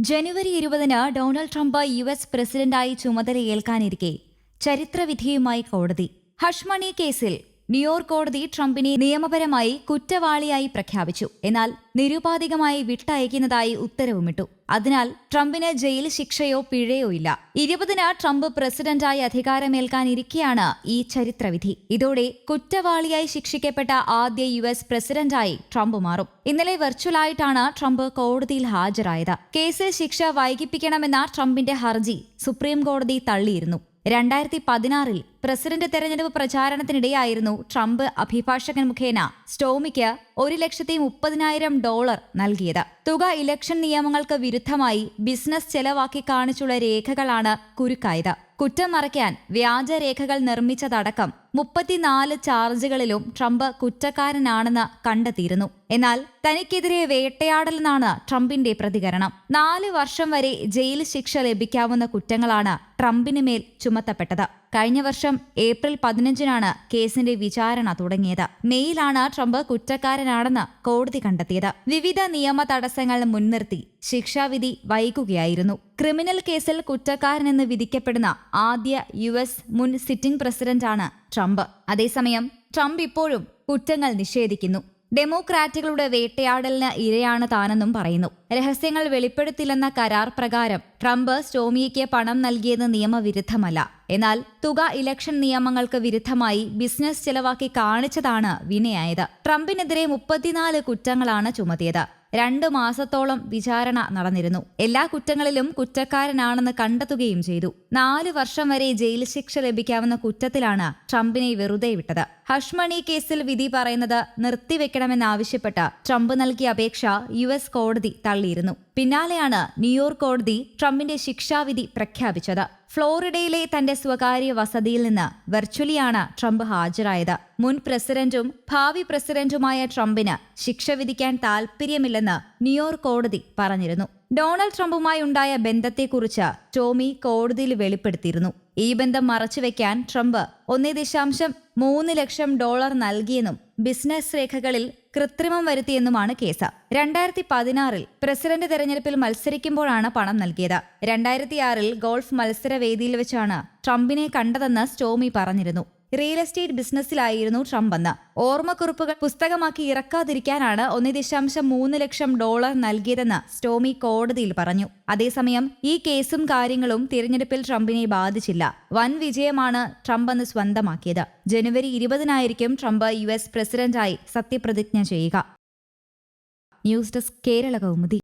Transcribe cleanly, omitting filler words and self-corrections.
ജനുവരി 20-ന് Donald Trump US. പ്രസിഡന്റായി ചുമതലയേൽക്കാനിരിക്കെ ചരിത്രവിധിയുമായി കോടതി. Hush മണി കേസിൽ ന്യൂയോർക്ക് കോടതി ട്രംപിനെ നിയമപരമായി കുറ്റവാളിയായി പ്രഖ്യാപിച്ചു. എന്നാൽ നിരുപാധികമായി വിട്ടയക്കുന്നതായി ഉത്തരവുമിട്ടു. അതിനാൽ ട്രംപിന് ജയിൽ ശിക്ഷയോ പിഴയോ ഇല്ല. 20-ന് ട്രംപ് പ്രസിഡന്റായി അധികാരമേൽക്കാനിരിക്കെയാണ് ഈ ചരിത്രവിധി. ഇതോടെ കുറ്റവാളിയായി ശിക്ഷിക്കപ്പെട്ട ആദ്യ യു.എസ്. പ്രസിഡന്റായി ട്രംപ് മാറും. ഇന്നലെ വെർച്വലായിട്ടാണ് ട്രംപ് കോടതിയിൽ ഹാജരായത്. കേസിൽ ശിക്ഷ വൈകിപ്പിക്കണമെന്ന ട്രംപിന്റെ ഹർജി സുപ്രീം കോടതി തള്ളിയിരുന്നു. 2016-ൽ പ്രസിഡന്റ് തെരഞ്ഞെടുപ്പ് പ്രചാരണത്തിനിടെയായിരുന്നു ട്രംപ് അഭിഭാഷകൻ മുഖേന സ്റ്റോമിക്ക് $130,000 നൽകിയത്. തുക ഇലക്ഷൻ നിയമങ്ങൾക്ക് വിരുദ്ധമായി ബിസിനസ് ചെലവാക്കി കാണിച്ചുള്ള രേഖകളാണ് കുരുക്കായത്. കുറ്റം മറയ്ക്കാൻ വ്യാജരേഖകൾ നിർമ്മിച്ചതടക്കം 34 ചാർജുകളിലും ട്രംപ് കുറ്റക്കാരനാണെന്ന് കണ്ടെത്തിയിരുന്നു. എന്നാൽ തനിക്കെതിരെ വേട്ടയാടലെന്നാണ് ട്രംപിന്റെ പ്രതികരണം. 4 വർഷം വരെ ജയിൽ ശിക്ഷ ലഭിക്കാവുന്ന കുറ്റങ്ങളാണ് ട്രംപിന് മേൽ ചുമത്തപ്പെട്ടത്. കഴിഞ്ഞ വർഷം ഏപ്രിൽ 15-നാണ് കേസിന്റെ വിചാരണ തുടങ്ങിയത്. മെയ്യിലാണ് ട്രംപ് കുറ്റക്കാരനാണെന്ന് കോടതി കണ്ടെത്തിയത്. വിവിധ നിയമ തടസ്സങ്ങൾ മുൻനിർത്തി ശിക്ഷാവിധി വൈകുകയായിരുന്നു. ക്രിമിനൽ കേസിൽ കുറ്റക്കാരനെന്ന് വിധിക്കപ്പെടുന്ന ആദ്യ യു.എസ്. മുൻ സിറ്റിംഗ് പ്രസിഡന്റാണ് ട്രംപ്. അതേസമയം ട്രംപ് ഇപ്പോഴും കുറ്റങ്ങൾ നിഷേധിക്കുന്നു. ഡെമോക്രാറ്റുകളുടെ വേട്ടയാടലിന് ഇരയാണ് താനെന്നും പറയുന്നു. രഹസ്യങ്ങൾ വെളിപ്പെടുത്തില്ലെന്ന കരാർ പ്രകാരം ട്രംപ് സ്റ്റോമിയയ്ക്ക് പണം നൽകിയത് നിയമവിരുദ്ധമല്ല. എന്നാൽ തുക ഇലക്ഷൻ നിയമങ്ങൾക്ക് വിരുദ്ധമായി ബിസിനസ് ചെലവാക്കി കാണിച്ചതാണ് വിനയായത്. ട്രംപിനെതിരെ 34 കുറ്റങ്ങളാണ് ചുമത്തിയത്. 2 മാസത്തോളം വിചാരണ നടന്നിരുന്നു. എല്ലാ കുറ്റങ്ങളിലും കുറ്റക്കാരനാണെന്ന് കണ്ടെത്തുകയും ചെയ്തു. 4 വർഷം വരെ ജയിൽ ശിക്ഷ ലഭിക്കാവുന്ന കുറ്റത്തിലാണ് ട്രംപിനെ വെറുതെ വിട്ടത്. ഹഷ് മണി കേസിൽ വിധി പറയുന്നത് നിർത്തിവെക്കണമെന്നാവശ്യപ്പെട്ട് ട്രംപ് നൽകിയ അപേക്ഷ യു.എസ്. കോടതി തള്ളിയിരുന്നു. പിന്നാലെയാണ് ന്യൂയോർക്ക് കോടതി ട്രംപിന്റെ ശിക്ഷാവിധി പ്രഖ്യാപിച്ചത്. ഫ്ലോറിഡയിലെ തന്റെ സ്വകാര്യ വസതിയിൽ നിന്ന് വെർച്വലിയാണ് ട്രംപ് ഹാജരായത്. മുൻ പ്രസിഡന്റും ഭാവി പ്രസിഡന്റുമായ ട്രംപിന് ശിക്ഷ വിധിക്കാൻ താൽപര്യമില്ലെന്ന് ന്യൂയോർക്ക് കോടതി പറഞ്ഞിരുന്നു. ഡൊണാൾഡ് ട്രംപുമായി ഉണ്ടായ ബന്ധത്തെക്കുറിച്ച് ടോമി കോടതിയിൽ വെളിപ്പെടുത്തിയിരുന്നു. ഈ ബന്ധം മറച്ചുവെക്കാൻ ട്രംപ് $1.3 ലക്ഷം നൽകിയെന്നും ബിസിനസ് രേഖകളിൽ കൃത്രിമം വരുത്തിയെന്നുമാണ് കേസ്. 2016-ൽ പ്രസിഡന്റ് തെരഞ്ഞെടുപ്പിൽ മത്സരിക്കുമ്പോഴാണ് പണം നൽകിയത്. 2006-ൽ ഗോൾഫ് മത്സരവേദിയിൽ വെച്ചാണ് ട്രംപിനെ കണ്ടതെന്ന് സ്റ്റോമി പറഞ്ഞിരുന്നു. റിയൽ എസ്റ്റേറ്റ് ബിസിനസ്സിലായിരുന്നു ട്രംപ് എന്ന്. ഓർമ്മക്കുറിപ്പുകൾ പുസ്തകമാക്കി ഇറക്കാതിരിക്കാനാണ് $1.3 ലക്ഷം നൽകിയതെന്ന് സ്റ്റോമി കോടതിയിൽ പറഞ്ഞു. അതേസമയം ഈ കേസും കാര്യങ്ങളും തിരഞ്ഞെടുപ്പിൽ ട്രംപിനെ ബാധിച്ചില്ല. വൻ വിജയമാണ് ട്രംപ് അന്ന് സ്വന്തമാക്കിയത്. ജനുവരി 20-നായിരിക്കും ട്രംപ് യു.എസ്. പ്രസിഡന്റായി സത്യപ്രതിജ്ഞ ചെയ്യുക. News desk Kerala Kaumudi.